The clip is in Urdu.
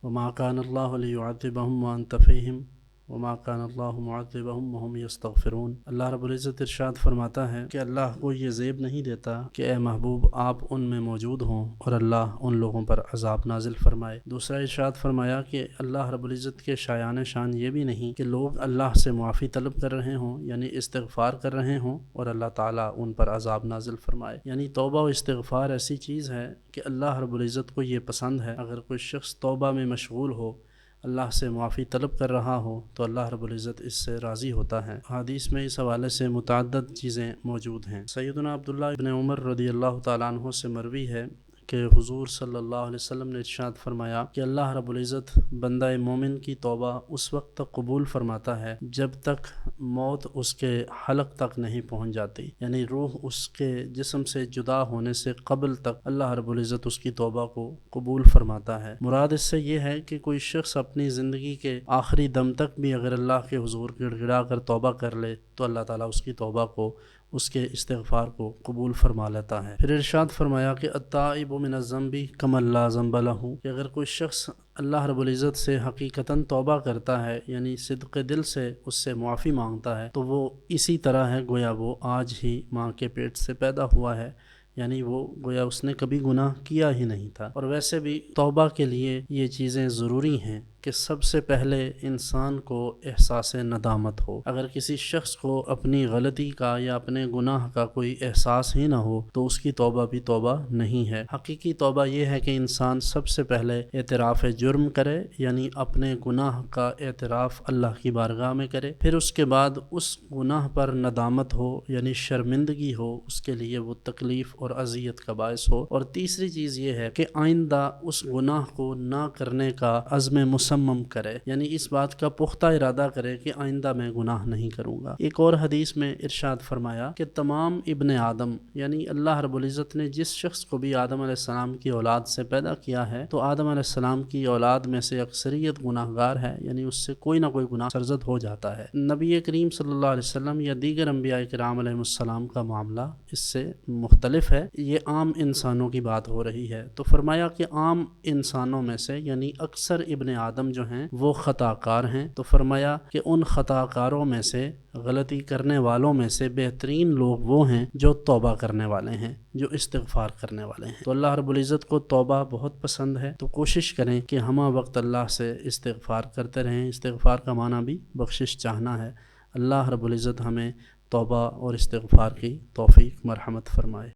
وما کان اللہ لیعذبہم وانت فیہم وما کان اللہ معذبہم وہم یستغفرون۔ اللہ رب العزت ارشاد فرماتا ہے کہ اللہ کو یہ زیب نہیں دیتا کہ اے محبوب آپ ان میں موجود ہوں اور اللہ ان لوگوں پر عذاب نازل فرمائے۔ دوسرا ارشاد فرمایا کہ اللہ رب العزت کے شایان شان یہ بھی نہیں کہ لوگ اللہ سے معافی طلب کر رہے ہوں، یعنی استغفار کر رہے ہوں، اور اللہ تعالیٰ ان پر عذاب نازل فرمائے۔ یعنی توبہ و استغفار ایسی چیز ہے کہ اللہ رب العزت کو یہ پسند ہے۔ اگر کوئی شخص توبہ میں مشغول ہو، اللہ سے معافی طلب کر رہا ہو، تو اللہ رب العزت اس سے راضی ہوتا ہے۔ حدیث میں اس حوالے سے متعدد چیزیں موجود ہیں۔ سیدنا عبداللہ ابن عمر رضی اللہ تعالیٰ عنہ سے مروی ہے کہ حضور صلی اللہ علیہ وسلم نے ارشاد فرمایا کہ اللہ رب العزت بندہ مومن کی توبہ اس وقت تک قبول فرماتا ہے جب تک موت اس کے حلق تک نہیں پہنچ جاتی، یعنی روح اس کے جسم سے جدا ہونے سے قبل تک اللہ رب العزت اس کی توبہ کو قبول فرماتا ہے۔ مراد اس سے یہ ہے کہ کوئی شخص اپنی زندگی کے آخری دم تک بھی اگر اللہ کے حضور گڑ گڑا کر توبہ کر لے تو اللہ تعالیٰ اس کی توبہ کو، اس کے استغفار کو قبول فرما لیتا ہے۔ پھر ارشاد فرمایا کہ التائب من الذنب کمن لا ذنب لہ، کہ اگر کوئی شخص اللہ رب العزت سے حقیقتاً توبہ کرتا ہے، یعنی صدق دل سے اس سے معافی مانگتا ہے، تو وہ اسی طرح ہے گویا وہ آج ہی ماں کے پیٹ سے پیدا ہوا ہے، یعنی وہ گویا اس نے کبھی گناہ کیا ہی نہیں تھا۔ اور ویسے بھی توبہ کے لیے یہ چیزیں ضروری ہیں کہ سب سے پہلے انسان کو احساس ندامت ہو۔ اگر کسی شخص کو اپنی غلطی کا یا اپنے گناہ کا کوئی احساس ہی نہ ہو تو اس کی توبہ بھی توبہ نہیں ہے۔ حقیقی توبہ یہ ہے کہ انسان سب سے پہلے اعتراف جرم کرے، یعنی اپنے گناہ کا اعتراف اللہ کی بارگاہ میں کرے، پھر اس کے بعد اس گناہ پر ندامت ہو، یعنی شرمندگی ہو، اس کے لیے وہ تکلیف اور اذیت کا باعث ہو۔ اور تیسری چیز یہ ہے کہ آئندہ اس گناہ کو نہ کرنے کا عزم مصمم کرے، یعنی اس بات کا پختہ ارادہ کرے کہ آئندہ میں گناہ نہیں کروں گا۔ ایک اور حدیث میں ارشاد فرمایا کہ تمام ابن آدم، یعنی اللہ رب العزت نے جس شخص کو بھی آدم علیہ السلام کی اولاد سے پیدا کیا ہے تو آدم علیہ السلام کی اولاد میں سے اکثریت گناہ گار ہے، یعنی اس سے کوئی نہ کوئی گناہ سرزد ہو جاتا ہے۔ نبی کریم صلی اللہ علیہ وسلم یا دیگر انبیاء کرام علیہ السلام کا معاملہ اس سے مختلف ہے، یہ عام انسانوں کی بات ہو رہی ہے۔ تو فرمایا کہ عام انسانوں میں سے یعنی اکثر ابن آدم جو ہیں وہ خطا کار ہیں، تو فرمایا کہ ان خطا کاروں میں سے، غلطی کرنے والوں میں سے بہترین لوگ وہ ہیں جو توبہ کرنے والے ہیں، جو استغفار کرنے والے ہیں۔ تو اللہ رب العزت کو توبہ بہت پسند ہے، تو کوشش کریں کہ ہمہ وقت اللہ سے استغفار کرتے رہیں۔ استغفار کا معنی بھی بخشش چاہنا ہے۔ اللہ رب العزت ہمیں توبہ اور استغفار کی توفیق مرحمت فرمائے۔